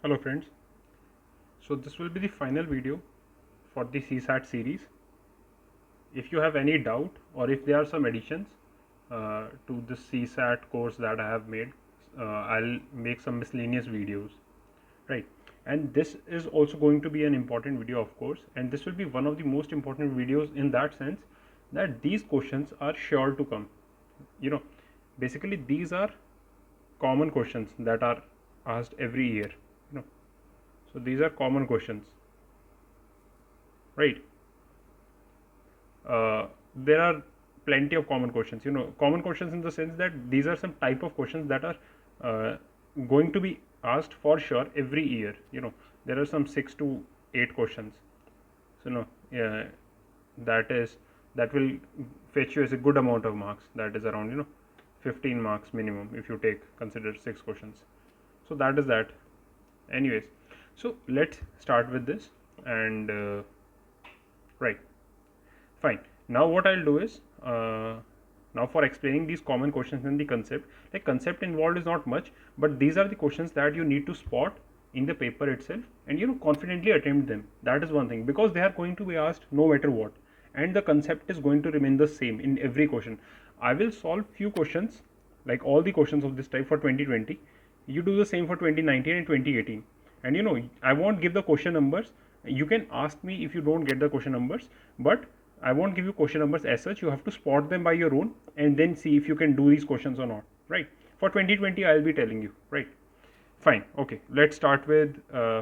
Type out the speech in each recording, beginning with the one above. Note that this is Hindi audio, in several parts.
Hello friends, so this will be the final video for the CSAT series. If you have any doubt or if there are some additions to the CSAT course that I have made, I'll make some miscellaneous videos, right? And this is also going to be an important video, of course, and this will be one of the most important videos in that sense that these questions are sure to come. You know, basically these are common questions that are asked every year, you know. So these are common questions, right? There are plenty of common questions, common questions in the sense that these are some type of questions that are uh, going to be asked for sure every year. There are some 6 to 8 questions, so yeah, that is that will fetch you as a good amount of marks. That is around 15 marks minimum if you take consider 6 questions. So that is that. Anyways, so let's start with this. And right, fine. Now what I'll do is, now for explaining these common questions and the concept, like concept involved is not much, but these are the questions that you need to spot in the paper itself and confidently attempt them. That is one thing, because they are going to be asked no matter what, and the concept is going to remain the same in every question. I will solve few questions, like all the questions of this type for 2020. You do the same for 2019 and 2018, and I won't give the question numbers. You can ask me if you don't get the question numbers, but I won't give you question numbers as such. You have to spot them by your own and then see if you can do these questions or not, right? For 2020 I'll be telling you, right? Fine. Okay, let's start with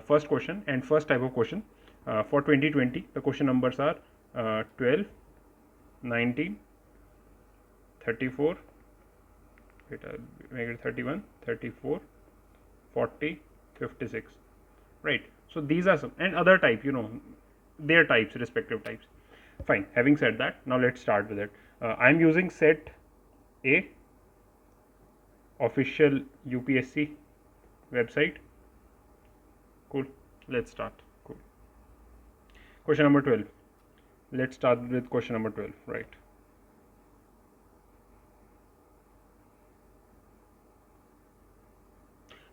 first question and first type of question. For 2020 the question numbers are 12, 19, 34, wait, I'll make it 31, 34, 40, 56, right? So these are some, and other type, their types, respective types. Fine. Having said that, now let's start with it. I'm using set A, official UPSC website. Cool. Let's start. Cool. Question number 12. Let's start with question number 12, right?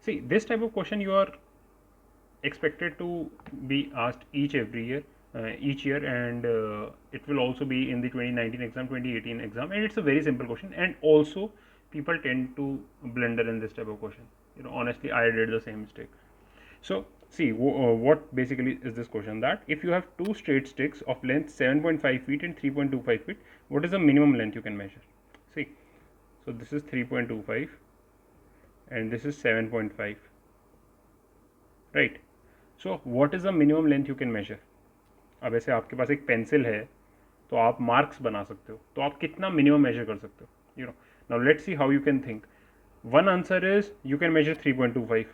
See, this type of question you are expected to be asked every year, and it will also be in the 2019 exam, 2018 exam, and it's a very simple question. And also, people tend to blunder in this type of question. Honestly, I did the same mistake. So, see, what basically is this question? That if you have two straight sticks of length 7.5 feet and 3.25 feet, what is the minimum length you can measure? See, so this is 3.25 and this is 7.5, right? So what is the minimum length you can measure? अब ऐसे आपके पास एक पेंसिल है तो आप मार्क्स बना सकते हो, तो आप कितना मिनिमम मेजर कर सकते हो? Now let's see how you can think. One answer is you can measure 3.25,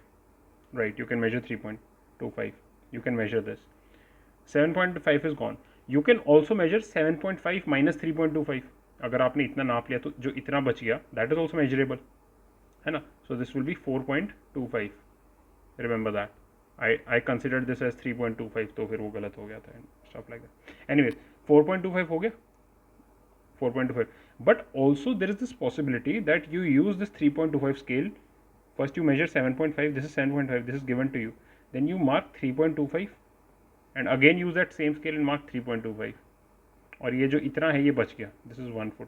right? You can measure 3.25. You can measure this. 7.5 is gone. You can also measure 7.5 minus 3.25. अगर आपने इतना नाप लिया तो जो इतना बच गया, that is also measurable, है ना? So this will be 4.25. Remember that. I considered this as 3.25, तो फिर वो गलत हो गया था and stuff like that. Anyways, 4.25 हो गया, 4.25. But also there is this possibility that you use this 3.25 scale. First you measure 7.5. This is 7.5. This is given to you. Then you mark 3.25 and again use that same scale and mark 3.25. और ये जो इतना है ये बच गया. This is 1 foot.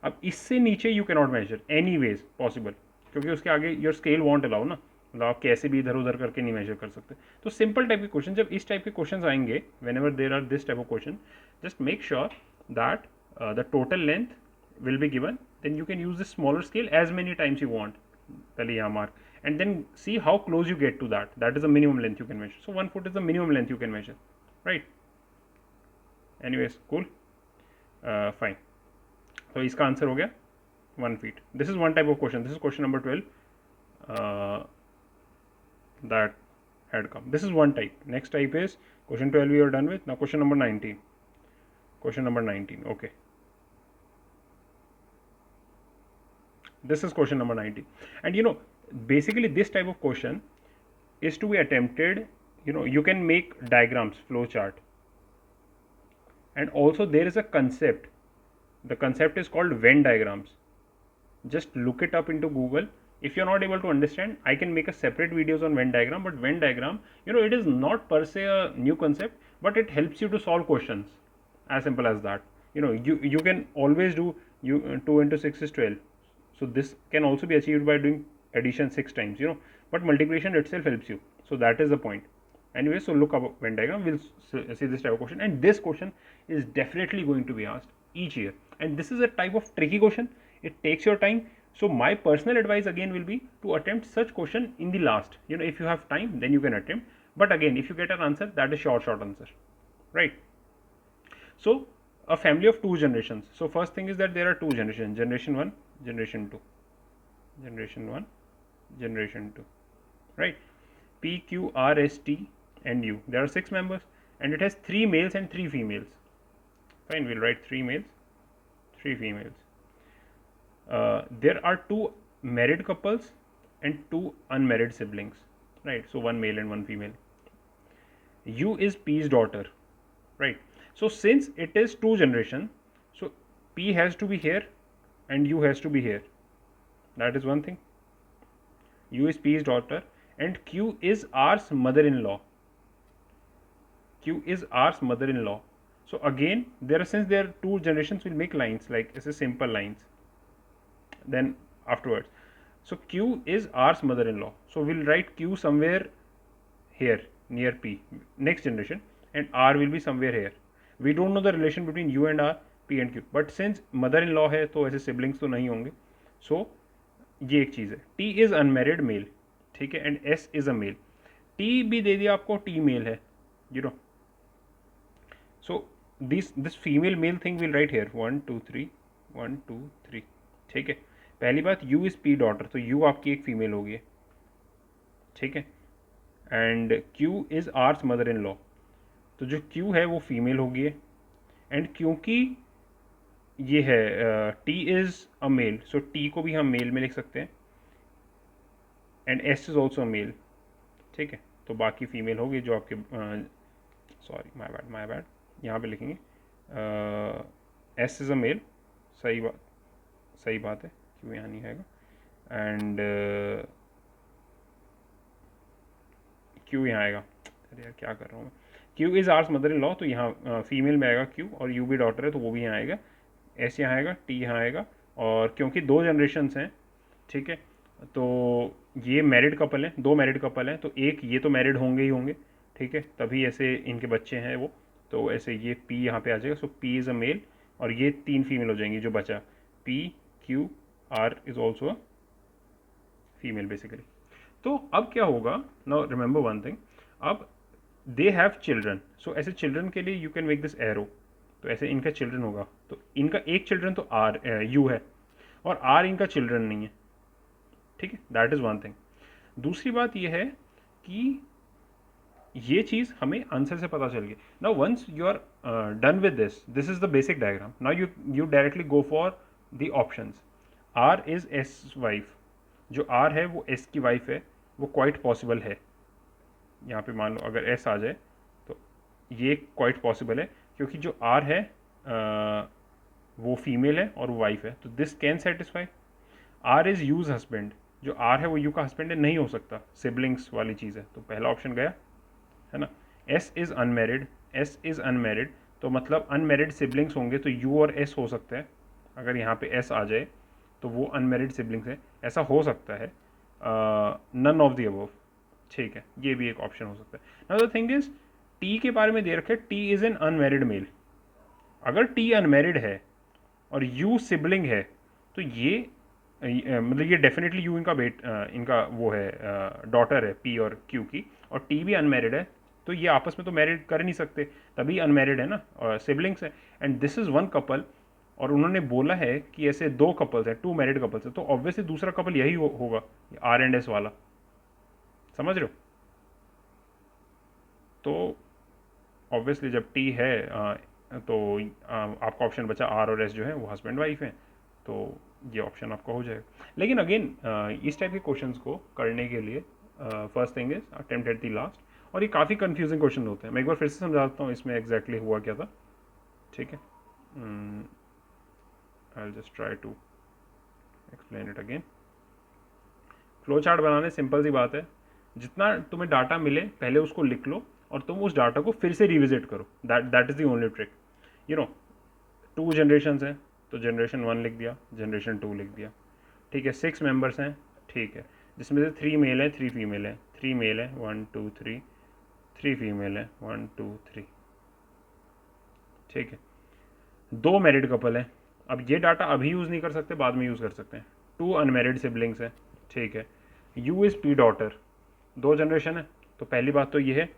अब इससे नीचे you cannot measure anyways possible, क्योंकि उसके आगे your scale won't allow ना. मतलब आप कैसे भी इधर उधर करके नहीं मेजर कर सकते. तो सिंपल टाइप के क्वेश्चन, जब इस टाइप के क्वेश्चन आएंगे, whenever there are this type of question, just make sure that the total length will be given. Then you can use this smaller scale as many times you want. पहले यहाँ mark and then see how close you get to that. That is the minimum length you can measure. So 1 foot is the minimum length you can measure, right? Anyways, cool, fine. तो इसका आंसर हो गया 1 feet. This is one type of question. This is question number 12. That had come. This is one type. Next type is question 12 we are done with. Now question number 19. Question number 19. Okay. This is question number 19. And basically this type of question is to be attempted. You can make diagrams, flow chart. And also there is a concept. The concept is called Venn diagrams. Just look it up into Google. If you're not able to understand, I can make a separate videos on Venn diagram, but Venn diagram, it is not per se a new concept, but it helps you to solve questions, as simple as that. You can always do 2 into 6 is 12, so this can also be achieved by doing addition 6 times, but multiplication itself helps you. So that is the point. Anyway, so look up Venn diagram, we'll see this type of question, and this question is definitely going to be asked each year, and this is a type of tricky question. It takes your time. So my personal advice again will be to attempt such question in the last. If you have time, then you can attempt, but again, if you get an answer, that is short answer, right? So a family of 2 generations. So first thing is that there are 2 generations, generation 1, generation 2, generation 1, generation 2, right? P, Q, R, S, T and U. There are 6 members, and it has 3 males and 3 females. Fine, we'll write 3 males, 3 females. There are 2 married couples and 2 unmarried siblings, right? So 1 male and 1 female. U is P's daughter, right? So since it is 2 generation, so P has to be here and U has to be here. That is one thing. U is P's daughter and Q is R's mother-in-law. Q is R's mother-in-law. So again, since there are 2 generations, we'll make lines like this is simple lines. Then afterwards, so Q is R's mother-in-law. So we'll write Q somewhere here near P, next generation, and R will be somewhere here. We don't know the relation between U and R, P and Q, but since mother-in-law है तो ऐसे siblings तो नहीं होंगे. So ये एक चीज़ है. T is unmarried male, ठीक है, and S is a male. T भी दे दिया आपको, T male है, So this female male thing we'll write here 1 2 3 1 2 3, ठीक है. पहली बात, U is P daughter, तो U आपकी एक फीमेल होगी, ठीक है, and Q is hours mother in law, तो जो Q है वो फीमेल होगी, एंड क्योंकि ये है T is a male, so T को भी हम मेल में लिख सकते हैं, and S is also male, ठीक है. तो बाकी फीमेल होगी जो आपके सॉरी माय बैड यहाँ पे लिखेंगे S इज अ मेल, सही बात है, क्यों यहाँ नहीं आएगा, एंड Q यहाँ आएगा. अरे यार क्या कर रहा हूँ मैं. Q is hours mother in law, तो यहाँ फीमेल में आएगा Q, और U भी डॉटर है तो वो भी यहाँ आएगा, S यहाँ आएगा, T यहाँ आएगा, और क्योंकि 2 जनरेशन्स हैं, ठीक है, तो ये मैरिड कपल हैं, 2 मैरिड कपल हैं, तो एक ये तो मैरिड होंगे ही होंगे, ठीक है, तभी ऐसे इनके बच्चे हैं वो, तो ऐसे ये P यहाँ पे आ जाएगा. सो P इज़ अ मेल, और ये 3 फीमेल हो जाएंगी जो बचा, P Q R is also a female basically. तो अब क्या होगा, नाउ रिमेंबर वन थिंग, अब दे हैव चिल्ड्रन, सो ऐसे चिल्ड्रन के लिए you can make this arrow, तो ऐसे इनका चिल्ड्रन होगा, तो इनका एक चिल्ड्रन तो यू है, और आर इनका चिल्ड्रन नहीं है, ठीक है, दैट इज़ वन थिंग. दूसरी बात यह है कि ये चीज़ हमें आंसर से पता चल गई. Now once you are done with this is the basic diagram. Now you directly go for the options. R is S wife, जो आर है वो एस की वाइफ है, वो क्वाइट पॉसिबल है. यहाँ पे मान लो अगर एस आ जाए तो ये क्वाइट पॉसिबल है, क्योंकि जो आर है वो फीमेल है और वो वाइफ है, तो this can satisfy. R is U's husband, जो आर है वो यू का हस्बैंड है, नहीं हो सकता, सिबलिंग्स वाली चीज़ है, तो पहला ऑप्शन गया, है ना. S is unmarried, S is unmarried, तो मतलब अनमेरिड सिबलिंग्स होंगे, तो यू और एस हो सकते हैं. अगर यहाँ पे एस आ जाए तो वो अनमेरिड सिबलिंग्स है, ऐसा हो सकता है. नन ऑफ द अबव, ठीक है, ये भी एक ऑप्शन हो सकता है. Now the thing is, T के बारे में दे रखे, T is an unmarried male. अगर टी अनमेरिड है और यू सिबलिंग है, तो ये मतलब ये डेफिनेटली यू इनका वो है, डॉटर है पी और क्यू की, और टी भी अनमेरिड है, तो ये आपस में तो मैरिड कर नहीं सकते, तभी अनमेरिड है ना, और सिबलिंग्स है. And this is one couple, और उन्होंने बोला है कि ऐसे 2 कपल्स हैं, 2 मैरिड कपल्स हैं, तो ऑब्वियसली दूसरा कपल यही होगा, आर एंड एस वाला, समझ रहे हो. तो ऑब्वियसली जब टी है तो आपका ऑप्शन बचा आर और एस जो है वो हस्बैंड वाइफ है, तो ये ऑप्शन आपका हो जाएगा. लेकिन अगेन इस टाइप के क्वेश्चंस को करने के लिए first thing is attempt at the last, और ये काफ़ी कंफ्यूजिंग क्वेश्चन होते हैं. मैं एक बार फिर से समझाता हूँ इसमें एग्जैक्टली हुआ क्या था, ठीक है. I will just try to explain it again. Flow chart बनाने सिंपल सी बात है, जितना तुम्हें डाटा मिले पहले उसको लिख लो और तुम उस डाटा को फिर से रिविजिट करो, that is the only trick. You know 2 generation हैं तो जनरेशन 1 लिख दिया, जनरेशन 2 लिख दिया, ठीक है। 6 मेंबर्स हैं, ठीक है, जिसमें से 3 मेल है 3 फीमेल है, 3 मेल है 1 2 3, 3 फीमेल है 1 2 3, ठीक है। 2 मैरिड कपल हैं, अब ये डाटा अभी यूज़ नहीं कर सकते, बाद में यूज़ कर सकते हैं। 2 अनमेरिड सिबलिंग्स हैं, ठीक है। You is P daughter, 2 generation है, तो पहली बात तो ये है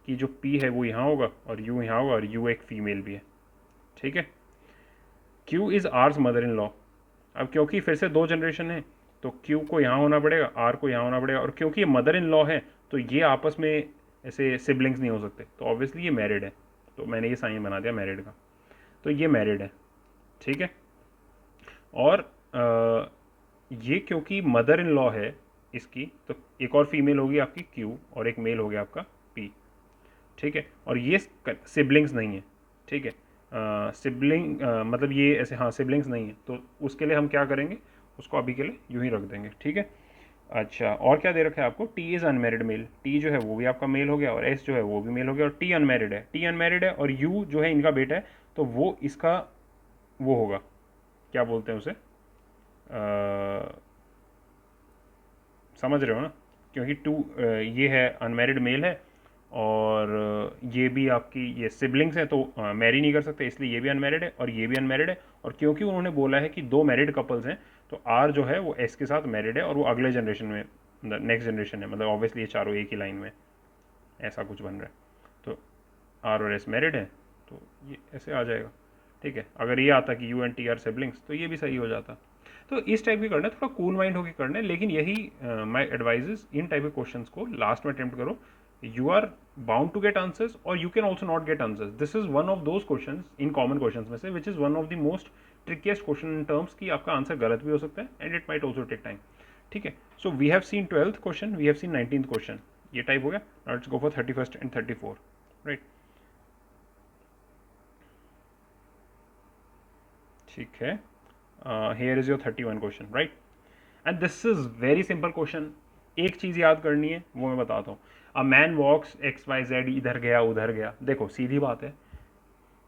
कि जो पी है वो यहाँ होगा और यू यहाँ होगा और यू एक फीमेल भी है, ठीक है। Q is R's mother in law, अब क्योंकि फिर से 2 जनरेशन है तो क्यू को यहाँ होना पड़ेगा, आर को यहाँ होना पड़ेगा, और क्योंकि ये मदर इन लॉ है तो ये आपस में ऐसे सिबलिंग्स नहीं हो सकते, तो ऑब्वियसली ये मैरिड है, तो मैंने ये साइन बना दिया मैरिड का, तो ये मैरिड है, ठीक है। और ये क्योंकि मदर इन लॉ है इसकी, तो एक और फीमेल होगी आपकी क्यू और एक मेल हो गया आपका पी, ठीक है। और ये सिबलिंग्स नहीं है, ठीक है। सिबलिंग मतलब ये ऐसे, हाँ सिबलिंग्स नहीं है, तो उसके लिए हम क्या करेंगे, उसको अभी के लिए यूं ही रख देंगे, ठीक है। अच्छा, और क्या दे रखा है आपको, T is unmarried male, T जो है वो भी आपका मेल हो गया और एस जो है वो भी मेल हो गया, और टी अनमेरिड है, टी अनमेरिड है, और यू जो है इनका बेटा है, तो वो इसका वो होगा, क्या बोलते हैं उसे, समझ रहे हो ना, क्योंकि 2 ये है अनमेरिड मेल है और ये भी आपकी ये सिबलिंग्स हैं, तो मैरी नहीं कर सकते, इसलिए ये भी अनमेरिड है और ये भी अनमेरिड है, और क्योंकि उन्होंने बोला है कि 2 मैरिड कपल्स हैं, तो आर जो है वो एस के साथ मैरिड है और वो अगले जनरेशन में, नेक्स्ट जनरेशन है, मतलब ऑब्वियसली ये चारों एक ही लाइन में, ऐसा कुछ बन रहा है, तो आर और एस मैरिड है, तो ये ऐसे आ जाएगा, ठीक है। अगर ये आता कि you and T R siblings तो ये भी सही हो जाता। तो इस टाइप की करना है, थोड़ा कूल माइंड होकर करना है, लेकिन यही माई एडवाइजेस, इन टाइप के क्वेश्चंस को लास्ट में अटेम्प्ट करो, you are bound to get answers or you can also not get answers. This is one of those questions in common questions में से which is one of the most trickiest question in terms कि आपका आंसर गलत भी हो सकता है and it might also take time, ठीक है। So we have seen 12th question, we have seen 19th question, ये टाइप हो गया। Now let's go for 31st and 34, right? ठीक है, here is your 31 question, right? And this is very simple question. एक चीज़ याद करनी है, वो मैं बताता हूँ। A man walks X Y Z, इधर गया उधर गया, देखो सीधी बात है,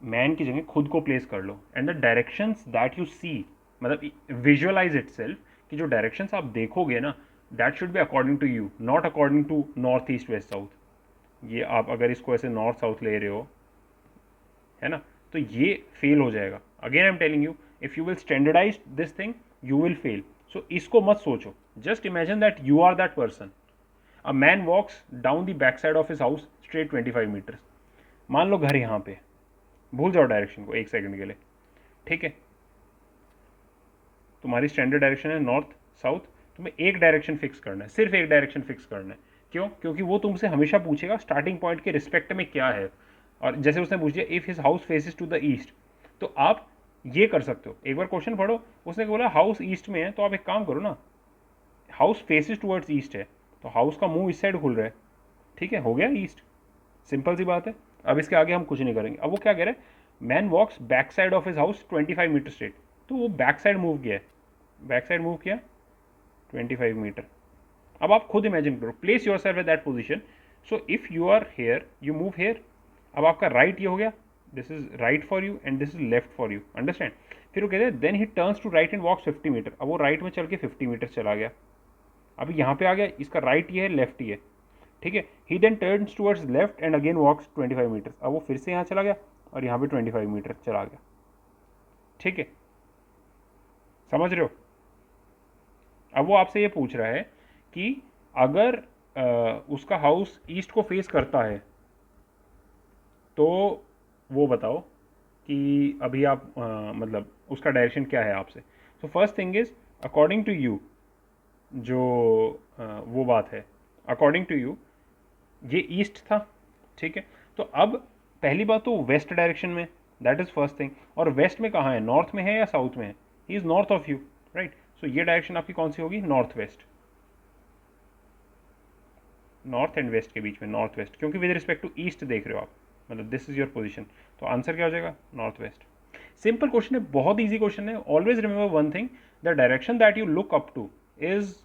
मैन की जगह खुद को प्लेस कर लो, and the directions that you see, मतलब विजुअलाइज इट सेल्फ, कि जो डायरेक्शंस आप देखोगे ना, that should be according to you, not according to north east west south. ये आप अगर इसको ऐसे नॉर्थ साउथ ले रहे हो, है ना, तो ये फेल हो जाएगा। Again I am telling you, if you will standardise this thing you will fail. So इसको मत सोचो, just imagine that you are that person. A man walks down the back side of his house straight 25 metres, मान लो घर यहाँ पे, भूल जाओ डायरेक्शन को एक सेकंड के लिए, ठीक है। तुम्हारी स्टैंडर्ड डायरेक्शन है नॉर्थ साउथ, तुम्हें एक डायरेक्शन फिक्स करना है, सिर्फ एक डायरेक्शन फिक्स करना है। क्यों? क्योंकि वो तुमसे हमेशा पूछेगा स्टार्टिंग पॉइंट के रिस्पेक्ट में क्या है, और जैसे उसने पूछ दिया if his house faces to the east, तो आप ये कर सकते हो, एक बार क्वेश्चन पढ़ो, उसने बोला हाउस ईस्ट में है, तो आप एक काम करो ना, हाउस फेसेस टूवर्ड्स ईस्ट है, तो हाउस का मुंह इस साइड खुल रहा है, ठीक है, हो गया ईस्ट, सिंपल सी बात है। अब इसके आगे हम कुछ नहीं करेंगे। अब वो क्या कह रहे हैं, man walks back side of his house 25 metre straight, तो वो बैक साइड मूव किया है, बैक साइड मूव किया 25 मीटर। अब आप खुद इमेजिन करो, place yourself at that position. So if you are here you move here, अब आपका राइट ये हो गया, this is right for you and this is left for you, understand. फिर वो कहते हैं then he turns to right and walks 50 metre, अब वो राइट में चल के 50 मीटर चला गया। अभी यहाँ पे आ गया, इसका राइट ये है लेफ्ट ये, ठीक है। He then turns towards left and again walks 25 metre, अब वो फिर से यहाँ चला गया और यहाँ पे 25 मीटर चला गया, ठीक है, समझ रहे हो। अब वो आपसे ये पूछ रहा है कि अगर उसका हाउस ईस्ट को फेस करता है तो वो बताओ कि अभी आप मतलब उसका डायरेक्शन क्या है आपसे। So first thing is according to you, जो वो बात है, अकॉर्डिंग टू यू ये ईस्ट था, ठीक है। तो अब पहली बात तो वेस्ट डायरेक्शन में, दैट इज फर्स्ट थिंग, और वेस्ट में कहाँ है, नॉर्थ में है या साउथ में है, he is north of you, right. So ये डायरेक्शन आपकी कौन सी होगी, north west, north and west के बीच में नॉर्थ वेस्ट, क्योंकि विद रिस्पेक्ट टू ईस्ट देख रहे हो आप, मतलब दिस इज योर पोजीशन, तो आंसर क्या हो जाएगा, नॉर्थ वेस्ट। सिंपल क्वेश्चन है, बहुत ईजी क्वेश्चन है। Always remember one thing, the direction that you look up to is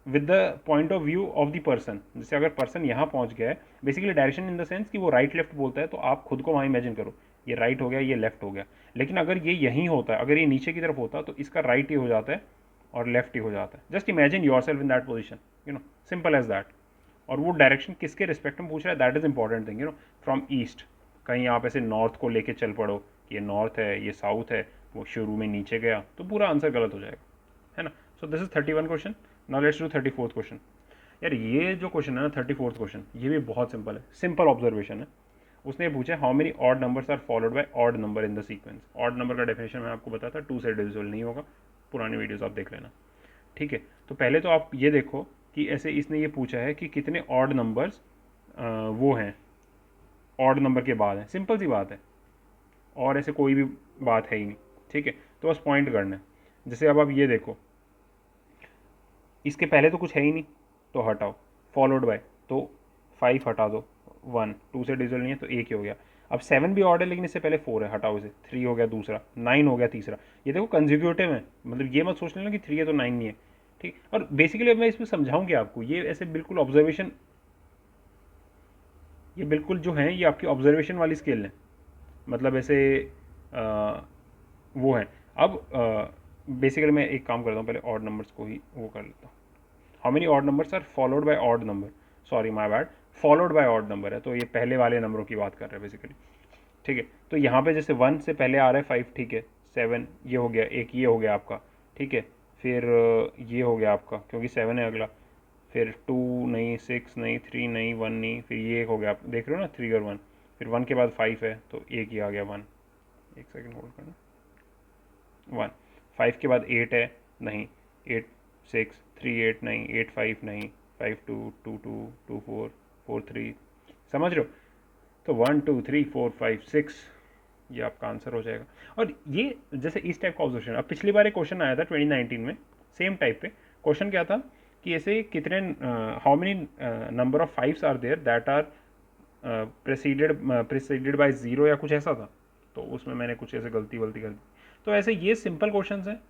with the point of view of the person. जैसे अगर पर्सन यहाँ पहुँच गया है, basically direction in the sense कि वो राइट लेफ्ट बोलता है, तो आप खुद को वहाँ इमेजिन करो, ये राइट हो गया, ये लेफ्ट हो गया। लेकिन अगर ये यहीं होता है, अगर ये नीचे की तरफ होता, तो इसका राइट ही हो जाता है और लेफ्ट ही हो जाता है। Just imagine yourself in that position, simple as that. और वो डायरेक्शन किसके रिस्पेक्ट में पूछ रहा है, that is important thing, from east. कहीं आप ऐसे नॉर्थ को लेके चल पड़ो कि ये नॉर्थ है, ये साउथ है, वो शुरू में नीचे गया, तो पूरा आंसर गलत हो जाएगा, है ना। So this is 31 question. Now let's do 34th question. यार ये जो क्वेश्चन है ना, 34th क्वेश्चन, ये भी बहुत सिंपल है, सिंपल ऑब्जर्वेशन है। उसने पूछा how many odd numbers are followed by odd number in the sequence. Odd number का डेफिनेशन मैं आपको बताता, 2 से डिविजिबल नहीं होगा, पुरानी वीडियोस आप देख लेना, ठीक है। तो पहले तो आप ये देखो कि ऐसे इसने ये पूछा है कि कितने ऑड नंबर्स वो हैं ऑड नंबर के बाद हैं, सिंपल सी बात है, और ऐसे कोई भी बात है ही नहीं, ठीक है। तो बस पॉइंट करना है। जैसे अब आप ये देखो, इसके पहले तो कुछ है ही नहीं, तो हटाओ, फॉलोड बाय, तो 5 हटा दो, 1, 2 से डिविजिबल नहीं है तो 1 ही हो गया। अब 7 भी ऑड है, लेकिन इससे पहले 4 है, हटाओ इसे, 3 हो गया दूसरा, 9 हो गया तीसरा। ये देखो कंजिक्यूटिव है, मतलब ये मत सोच लेना कि 3 है तो 9 नहीं है, ठीक। और बेसिकली अब मैं इसमें समझाऊंगी आपको, ये ऐसे बिल्कुल ऑब्जर्वेशन, ये बिल्कुल जो है ये आपकी ऑब्जर्वेशन वाली स्किल है, मतलब ऐसे वो है। अब बेसिकली मैं एक काम करता हूँ, पहले ऑड नंबर्स को ही वो कर लेता हूँ। How many odd numbers are followed by odd number, sorry my bad, followed by odd number है, तो ये पहले वाले नंबरों की बात कर रहे हैं बेसिकली, ठीक है। तो यहाँ पे जैसे 1 से पहले आ रहा है 5, ठीक है, 7 ये हो गया, एक ये हो गया आपका, ठीक है। फिर ये हो गया आपका, क्योंकि 7 है अगला, फिर 2 नहीं, 6 नहीं, 3 नहीं, 1 नहीं, फिर ये एक हो गया, आप देख रहे हो ना 3 और 1, फिर 1 के बाद 5 है, तो एक ही आ गया 1, एक सेकेंड होल्ड करना, 1, 5 के बाद 8 है, नहीं, 8 6 3 8 नहीं, 8 5 नहीं, 5 2 2 2 2 4 4 3, समझ रहे हो। तो 1 2 3 4 5 6, ये आपका आंसर हो जाएगा। और ये जैसे इस टाइप का ऑब्जर्वेशन, अब पिछली बार एक क्वेश्चन आया था 2019 में, सेम टाइप पे क्वेश्चन क्या था कि ऐसे कितने, how many number of fives are there that are preceded by zero या कुछ ऐसा था। तो उसमें मैंने कुछ ऐसे गलती वलती कर दी। तो ऐसे ये सिंपल क्वेश्चन हैं,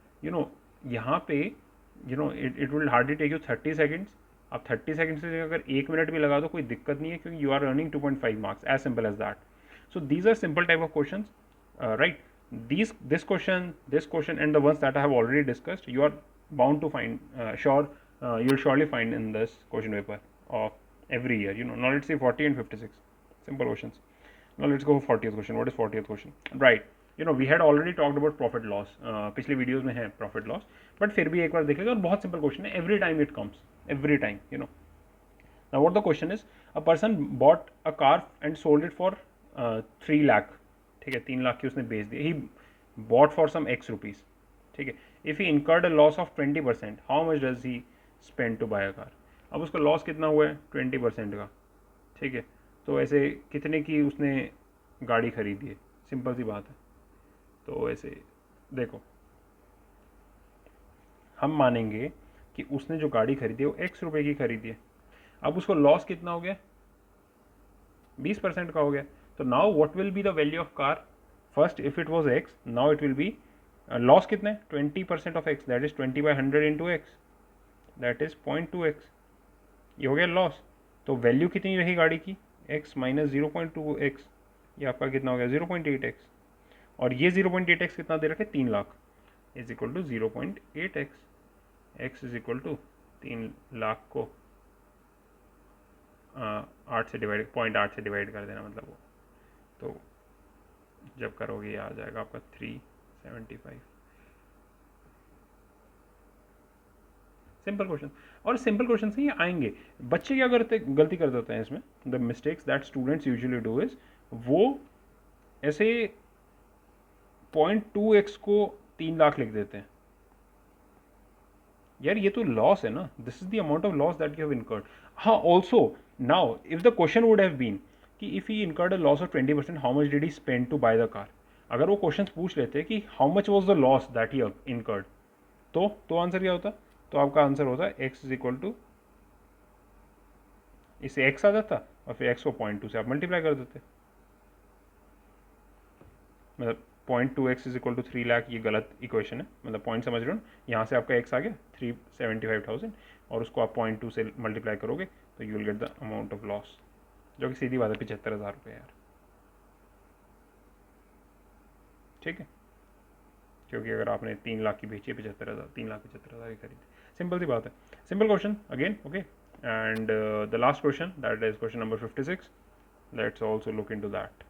यहाँ पे it will hardly take you 30 seconds. आप 30 सेकेंड से अगर 1 मिनट भी लगा दो कोई दिक्कत नहीं है, क्योंकि you are earning 2.5 marks, as simple as that. So these are simple type of questions, right? This question and the ones that I have already discussed, you are bound to find, you'll surely find in this question paper of every year. Now let's see 40 and 56 simple questions. Now let's go for 40th question. What is 40th question? Right. We had already talked about profit loss. पिछले वीडियोस में है profit loss, but फिर भी एक बार देख लेंगे, और बहुत simple question है. Every time it comes, every time. Now what the question is, a person bought a car and sold it for 3 lakh, ठीक है, 3 लाख की उसने बेच दी, he bought for some X rupees, ठीक है। If he incurred a loss of 20%, how much does he spend to buy a car. अब उसका लॉस कितना हुआ है, 20% का, ठीक है। तो ऐसे कितने की उसने गाड़ी खरीदी है, सिंपल सी बात है। तो ऐसे देखो, हम मानेंगे कि उसने जो गाड़ी खरीदी है वो एक्स रुपये की खरीदी है। अब उसको लॉस कितना हो गया, 20% का हो गया। तो now what will be the value of car, first if it was x, now it will be loss कितने, 20% of x, that is 20/100 into x, that is 0.2x, ये हो गया लॉस। तो वैल्यू कितनी रही गाड़ी की, x माइनस 0.2x, ये आपका कितना हो गया 0.8x, और ये 0.8x कितना दे रखे, 3 lakh, is equal to 0.8x, x is equal to 3 lakh को 8 से डिवाइड, 0.8 से डिवाइड कर देना, मतलब वो, तो जब करोगे आ जाएगा आपका 375। सिंपल क्वेश्चन, और सिंपल क्वेश्चन से ये आएंगे। बच्चे क्या करते, गलती कर देते हैं इसमें, the mistakes that students usually do is, वो ऐसे 0.2x को 3 लाख लिख देते हैं। यार ये तो लॉस है ना, this is the amount of loss that you have incurred. हाँ, also now if the question would have been कि if he incurred a loss of 20%, how much did he spend to buy the car, अगर वो क्वेश्चन पूछ लेते कि how much was the loss that he incurred, तो आंसर क्या होता, तो आपका आंसर होता एक्स इज इक्वल टू, इससे एक्स आ जाता और फिर एक्स को 0.2 से आप मल्टीप्लाई कर देते, मतलब 0.2x is equal to 3 lakh, ये गलत इक्वेशन है, मतलब पॉइंट समझ रहे हो ना, यहाँ से आपका x आ गया 375,000 और उसको आप 0.2 से मल्टीप्लाई करोगे तो you will get the amount of loss, जो कि सीधी बात है 75,000 रुपये यार, ठीक है, क्योंकि अगर आपने 3 लाख की बेची है 75,000, 3,75,000 की खरीदी, सिंपल सी बात है, simple question again, okay. And the last question, that is question number 56, let's also look into that.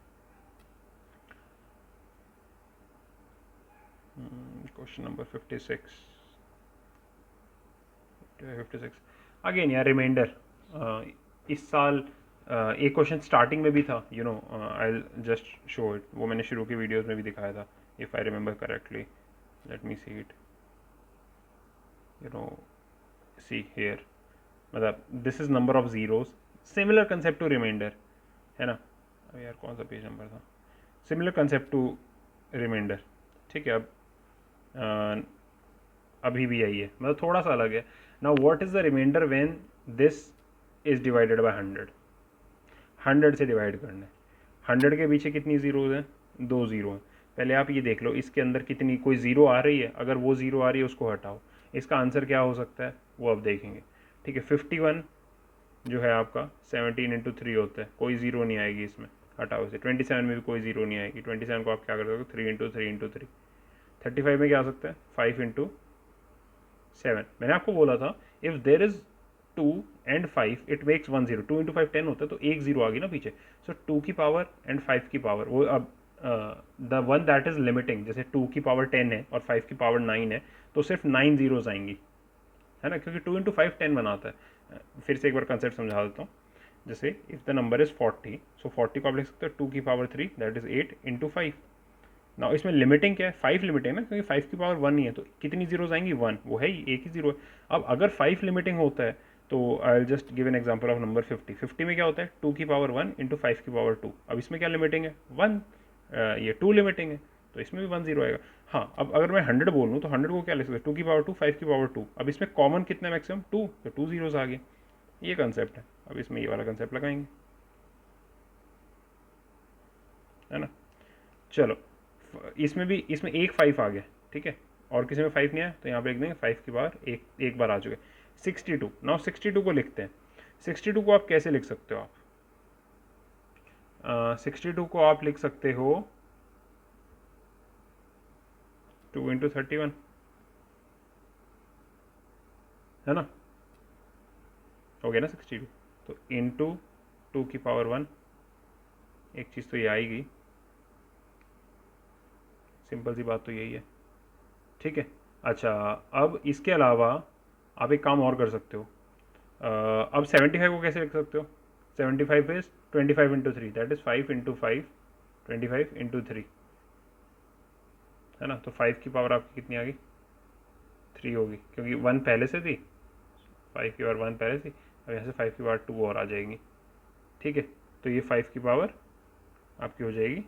Question number 56 again यार, रिमाइंडर, इस साल एक क्वेश्चन स्टार्टिंग में भी था, you know, I just show it, वो मैंने शुरू की वीडियोस में भी दिखाया था, if I remember correctly, let me see it, you know, see here, मतलब this is number of zeros, similar concept to reminder, है ना, अब यार कौन सा पेज नंबर था, सिमिलर कंसेप्ट टू रिमाइंडर, ठीक है। अब अभी भी यही है, मतलब थोड़ा सा अलग है। Now what is the remainder when this is divided by 100, 100 से डिवाइड करना है, 100 के पीछे कितनी जीरोज हैं, 2 जीरो हैं। पहले आप ये देख लो इसके अंदर कितनी, कोई जीरो आ रही है, अगर वो जीरो आ रही है उसको हटाओ, इसका आंसर क्या हो सकता है वो अब देखेंगे, ठीक है। 51 जो है आपका 17 इंटू 3 होता है, कोई जीरो नहीं आएगी इसमें, हटाओ इसे। 27 में भी कोई जीरो नहीं आएगी, 27 को आप क्या कर सकते हो, 3 इंटू 3 इंटू 3। 35 में क्या आ सकता है, 5 इंटू 7। मैंने आपको बोला था if there is 2 and 5 it makes 1 0, 2 into 5 10 होता है, तो एक जीरो आ गई ना पीछे, सो 2 की पावर एंड 5 की पावर, वो अब the one that is limiting, जैसे 2 की पावर 10 है और 5 की पावर 9 है, तो सिर्फ 9 जीरोज आएंगी, है ना, क्योंकि 2 इंटू 5 10 बनाता है। फिर से एक बार कंसेप्ट समझा देता हूँ, जैसे इफ द नंबर इज 40, सो 40 को आप लिख सकते हो 2 की पावर 3 दैट इज 8 इंटू 5। ना इसमें लिमिटिंग क्या है, 5 लिमिटिंग है ना, क्योंकि 5 की पावर 1 ही है, तो कितनी जीरोज आएंगी, 1, वो है ही, एक ही जीरो है। अब अगर 5 लिमिटिंग होता है तो आई will just give an example of number 50। 50 में क्या होता है, 2 की पावर 1 इंटू 5 की पावर 2। अब इसमें क्या लिमिटिंग है, 1, ये 2 लिमिटिंग है, तो इसमें भी 1 जीरो आएगा। हाँ, अब अगर मैं 100 बोलूँ तो 100 को क्या लिख सकते हैं, 2 की पावर 2 5 की पावर 2। अब इसमें कॉमन कितना है मैक्सिमम, 2, तो 2 जीरोज आ गए, ये कंसेप्ट है। अब इसमें ये वाला कंसेप्ट लगाएंगे, है ना। चलो, इसमें भी, इसमें एक 5 आ गया, ठीक है, और किसी में 5 नहीं आया, तो यहाँ पे लिख देंगे 5 की बार एक बार आ चुके। 62, नाउ 62 को लिखते हैं। 62 को आप कैसे लिख सकते हो, आप 62 को आप लिख सकते हो 2 इंटू 31, है ना, हो गया ना 62, तो इंटू 2 की पावर 1, एक चीज़ तो ये आएगी, सिंपल सी बात तो यही है, ठीक है। अच्छा, अब इसके अलावा आप एक काम और कर सकते हो, अब 75 को कैसे लिख सकते हो, 75 is 25 into 3 that is 5 into 5, 25 into 3, है ना, तो 5 की पावर आपकी कितनी आ गई, 3 होगी, क्योंकि 1 पहले से थी, 5 की पावर 1 पहले थी, अब यहाँ से 5 की पावर 2 और आ जाएगी, ठीक है, तो ये 5 की पावर आपकी हो जाएगी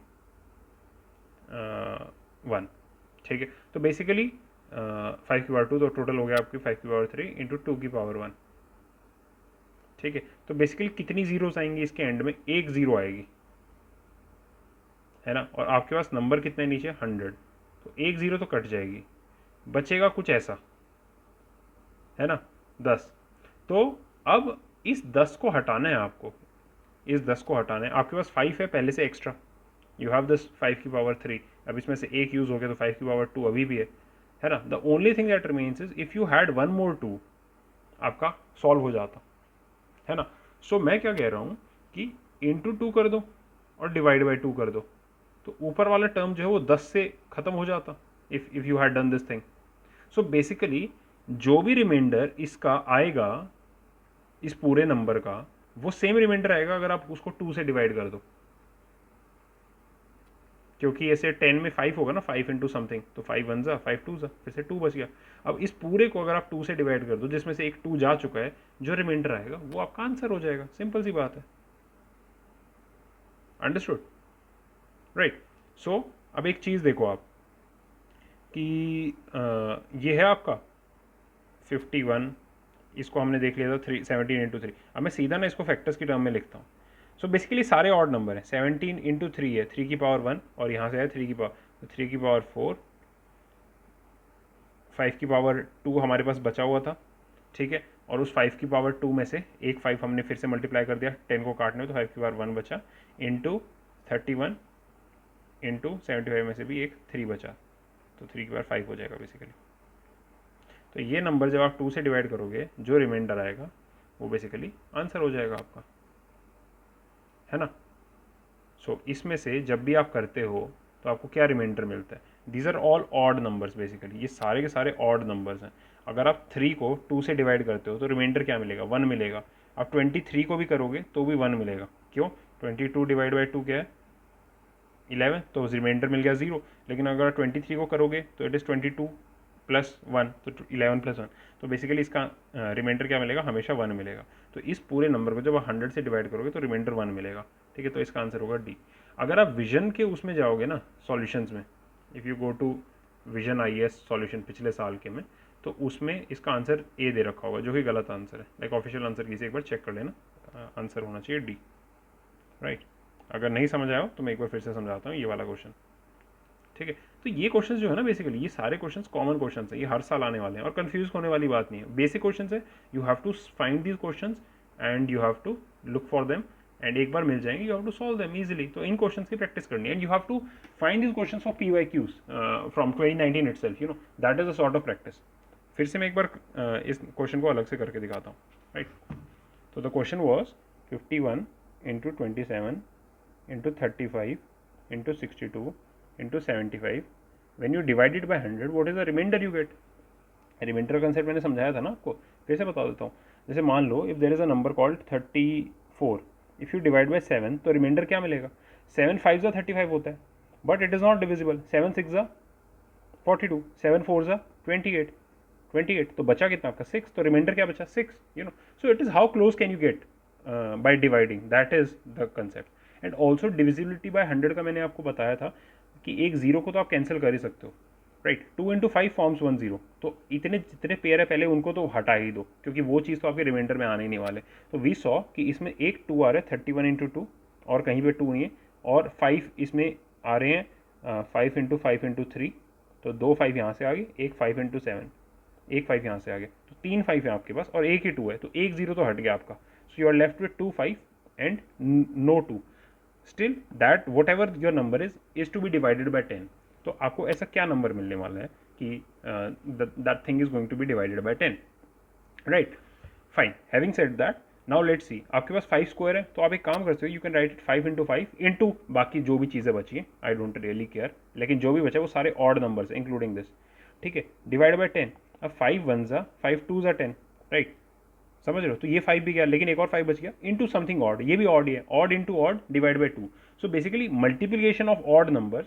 1, ठीक है। तो बेसिकली 5 की पावर 2, तो टोटल हो गया आपकी 5 की पावर 3 इंटू 2 की पावर 1, ठीक है। तो बेसिकली कितनी जीरोस आएंगी इसके एंड में, एक जीरो आएगी, है ना, और आपके पास नंबर कितना है नीचे, 100, तो एक जीरो तो कट जाएगी, बचेगा कुछ ऐसा, है ना, 10। तो अब इस 10 को हटाना है आपको, इस 10 को हटाना है, आपके पास 5 है पहले से एक्स्ट्रा, यू हैव दिस 5 की पावर 3, अब इसमें से एक यूज़ हो गया तो 5 की पावर 2 अभी भी है ना। The only thing that remains is if you had 1 मोर 2, आपका सॉल्व हो जाता, है ना। सो मैं क्या कह रहा हूँ कि इंटू 2 कर दो और डिवाइड बाई 2 कर दो, तो ऊपर वाला टर्म जो है वो 10 से ख़त्म हो जाता, if you had done this thing. So basically जो भी रिमाइंडर इसका आएगा, इस पूरे नंबर का, वो सेम रिमाइंडर आएगा अगर आप उसको 2 से डिवाइड कर दो, क्योंकि ऐसे 10 में 5 होगा ना, 5 इंटू समथिंग, तो 5 वन ज़ा 5 टू ज़ा, फिर से 2 बच गया। अब इस पूरे को अगर आप 2 से डिवाइड कर दो, जिसमें से एक 2 जा चुका है, जो रिमाइंडर आएगा वो आपका आंसर हो जाएगा, सिंपल सी बात है, अंडरस्टूड, राइट। सो अब एक चीज़ देखो आप कि ये है आपका 51, इसको हमने देख लिया था 17 इंटू 3। अब मैं सीधा ना इसको फैक्टर्स की टर्म में लिखता हूँ। सो बेसिकली सारे ऑड नंबर हैं, 17 इंटू 3 है 3 की पावर 1, और यहाँ से है 3 की पावर, तो 3 की पावर 4, 5 की पावर 2 हमारे पास बचा हुआ था, ठीक है, और उस 5 की पावर 2 में से एक 5 हमने फिर से मल्टीप्लाई कर दिया 10 को काटने में, तो 5 की पावर 1 बचा, इंटू 31 इंटू 75 में से भी एक 3 बचा, तो 3 की पावर 5 हो जाएगा बेसिकली। तो ये नंबर जब आप 2 से डिवाइड करोगे, जो रिमाइंडर आएगा वो बेसिकली आंसर हो जाएगा आपका, है ना। सो इसमें से जब भी आप करते हो तो आपको क्या रिमाइंडर मिलता है, these are all odd numbers basically, ये सारे के सारे ऑड नंबर्स हैं। अगर आप 3 को 2 से डिवाइड करते हो तो रिमाइंडर क्या मिलेगा, 1 मिलेगा। आप 23 को भी करोगे तो भी 1 मिलेगा, क्यों, 22 डिवाइड बाई 2 क्या है 11, तो रिमाइंडर मिल गया 0। लेकिन अगर 23 को करोगे तो इट इज़ 22 प्लस 1, तो 11 प्लस 1, तो बेसिकली इसका रिमाइंडर क्या मिलेगा, हमेशा 1 मिलेगा। तो इस पूरे नंबर को जब आप 100 से डिवाइड करोगे तो रिमाइंडर 1 मिलेगा, ठीक है। तो इसका आंसर होगा डी। अगर आप विजन के उसमें जाओगे ना, सॉल्यूशंस में, if you go to Vision IAS solution पिछले साल के में, तो उसमें इसका आंसर ए दे रखा होगा, जो कि गलत आंसर है। लाइक ऑफिशियल आंसर की से एक बार चेक कर लेना, आंसर होना चाहिए डी, राइट। अगर नहीं समझ आया हो तो मैं एक बार फिर से समझाता हूँ ये वाला क्वेश्चन, ठीक है। तो ये क्वेश्चंस जो है ना, बेसिकली ये सारे क्वेश्चंस कॉमन क्वेश्चंस है, ये हर साल आने वाले हैं और कंफ्यूज होने वाली बात नहीं है। बेसिक क्वेश्चंस है, you have to find these questions and you have to look for them, and एक बार मिल जाएंगे, you have to solve them easily. तो इन क्वेश्चंस की प्रैक्टिस करनी है, and you have to find these questions for PYQs from 2019 itself, you know, that is a sort of practice. फिर से मैं एक बार इस क्वेश्चन को अलग से करके दिखाता हूँ, राइट। तो the question was 51 into 27 into 35 into 62 into 75, when you divide it by 100 what is the remainder you get। Remainder concept मैंने समझाया था ना आपको, फिर से बता देता हूँ। जैसे मान लो if there is a number called 34, if you divide by 7 तो रिमाइंडर क्या मिलेगा, 7 5 ज़ा 35 होता है, but it is not divisible, 7 6 ज़ा 42, 7 4 ज़ा 28, तो बचा कितना आपका 6, तो रिमाइंडर क्या बचा 6, you know. So it is how close can you get by dividing, that is the concept. And also divisibility bye 100 का मैंने आपको बताया था कि एक जीरो को तो आप कैंसिल कर ही सकते हो, राइट। 2 इंटू 5 फॉर्म्स 1 0, तो इतने जितने पेयर है पहले उनको तो हटा ही दो, क्योंकि वो चीज़ तो आपके रिमाइंडर में आने ही नहीं वाले। तो वी सॉ कि इसमें एक 2 आ रहा है 31 इंटू 2, और कहीं पे 2 नहीं है, और 5 इसमें आ रहे हैं 5 इंटू 5 इंटू 3, तो 2 5 यहाँ से आ गए, एक 5 इंटू 7, एक 5 यहाँ से आ गए, तो 3 5 है आपके पास और एक ही 2 है, तो एक जीरो तो हट गया आपका। So you are left with 2 5 and no 2, still that whatever your number is to be divided by 10। तो आपको ऐसा क्या नंबर मिलने वाला है कि that thing is going to be divided by 10, right. Fine, having said that, now let's see, आपके पास 5 स्क्वायर है, तो आप एक काम करते हो, you can write it 5 into 5 into बाकी जो भी चीज़ें बची हैं, आई डोंट रियली केयर, लेकिन जो भी बचा वो सारे ऑड नंबर्स हैं इंक्लूडिंग दिस, ठीक है, डिवाइड बाई 10। अब 5 1 ज़ा 5 2 ज़ा 10, राइट, समझ रहे हो। तो ये 5 भी गया, लेकिन एक और 5 बच गया, इंटू समथिंग ऑड, ये भी ऑड ही है, odd into odd divide by 2। So basically multiplication of odd numbers,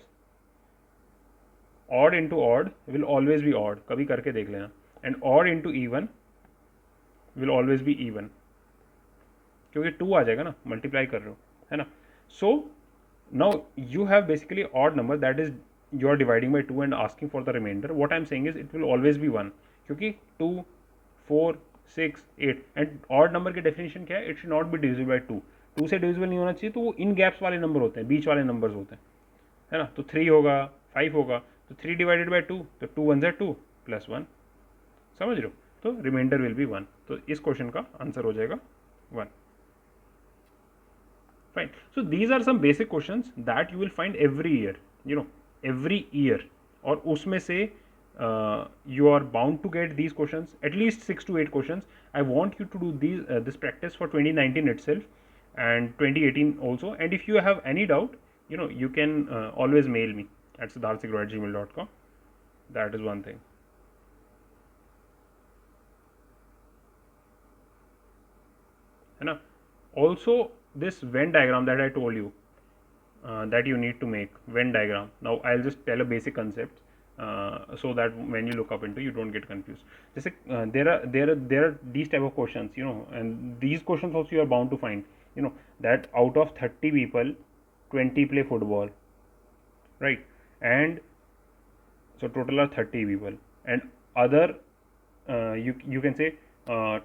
odd into odd will always be odd, कभी करके देख लेना, and odd into even will always be even, क्योंकि 2 आ जाएगा ना, मल्टीप्लाई कर रहे हो, है ना। So now you have basically odd number that is you are dividing by 2 and asking for the remainder, what I am saying is it will always be 1, क्योंकि 2 4 6 8, एंड ऑड नंबर की डेफिनेशन क्या है, it should not be divisible by 2, 2 से डिविजिबल नहीं होना चाहिए, तो वो इन गैप्स वाले नंबर होते हैं, बीच वाले नंबर्स होते हैं, है ना। तो 3 होगा 5 होगा, तो 3 डिवाइडेड बाई 2, तो 2 1 2 प्लस 1, समझ रहे हो। तो रिमाइंडर विल बी 1, तो इस क्वेश्चन का आंसर हो जाएगा 1, fine. So these are some basic questions that you will find every year, you know, every year, और उसमें से you are bound to get these questions, at least 6 to 8 questions. I want you to do this practice for 2019 itself and 2018 also, and if you have any doubt, you know, you can always mail me at siddharthsigro@gmail.com. that is one thing, है ना। Also this Venn diagram that I told you, that you need to make Venn diagram. Now I'll just tell a basic concept so that when you look up into you don't get confused. Just there are these type of questions, you know, and these questions also you are bound to find, you know, that out of 30 people 20 play football, right, and so total are 30 people, and other you can say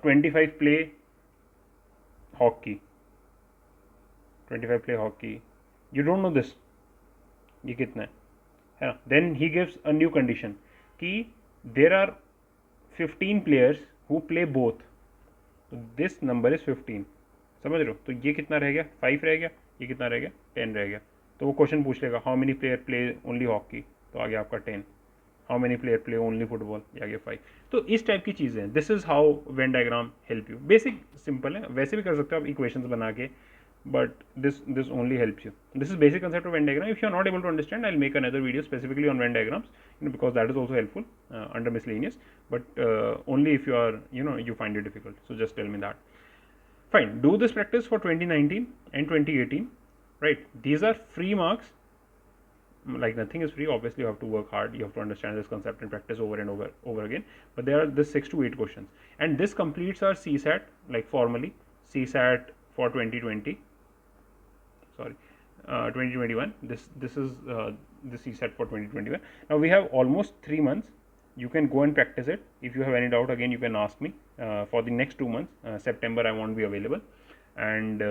25 play hockey, 25 play hockey, you don't know this, ये कितना है ना. Then he gives a new condition कि there are 15 players who play both. तो this number is 15. समझ रहे हो. तो ये कितना रह गया, 5 रह गया, ये कितना रह गया, 10 रह गया. तो वो क्वेश्चन पूछ लेगा how many player play only hockey, तो आ गया आपका 10. How many player play only football, ये आ गया 5. तो इस टाइप की चीज़ें हैं. This is how Venn diagram help you. Basic simple है, वैसे भी कर सकते हो आप इक्वेशंस बना के, but this only helps you. This is basic concept of Venn diagram. If you are not able to understand, I'll make another video specifically on Venn diagrams, because that is also helpful under miscellaneous, but only if you are, you find it difficult. So just tell me that. Fine, do this practice for 2019 and 2018, right? These are free marks. Like nothing is free, obviously you have to work hard, you have to understand this concept and practice over and over again, but there are this 6 to 8 questions, and this completes our CSAT, like formally CSAT for 2020, sorry, 2021. This is the CSAT for 2021. Now we have almost 3 months. You can go and practice it. If you have any doubt, again you can ask me. For the next 2 months, September I won't be available, and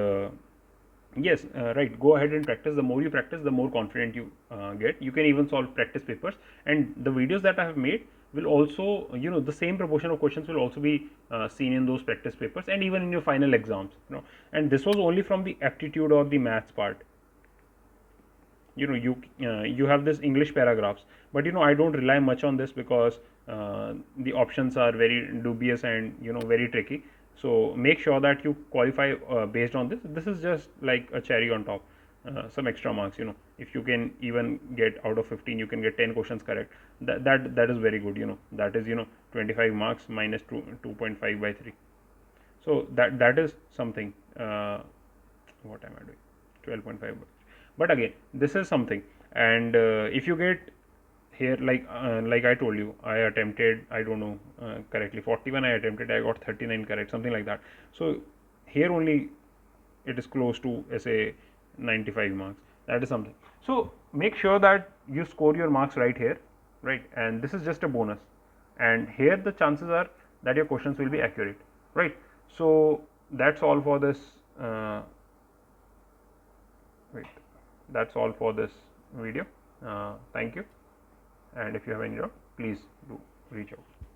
yes, right, go ahead and practice. The more you practice, the more confident you get. You can even solve practice papers, and the videos that I have made will also, the same proportion of questions will also be seen in those practice papers and even in your final exams, and this was only from the aptitude or the maths part. You have this English paragraphs, but I don't rely much on this, because the options are very dubious and very tricky. So make sure that you qualify based on this. This is just like a cherry on top, some extra marks. If you can even get out of 15, you can get 10 questions correct. That is very good. That is 25 marks minus 2.5 by 3. So that is something. What am I doing? 12.5. But again, this is something, and if you get here, like I told you, I attempted, I don't know correctly, 41 I attempted, I got 39 correct, something like that. So here only it is close to say 95 marks. That is something. So make sure that you score your marks right here, right, and this is just a bonus, and here the chances are that your questions will be accurate, right. So that's all for this that's all for this video. Thank you, and if you have any doubt, please do reach out.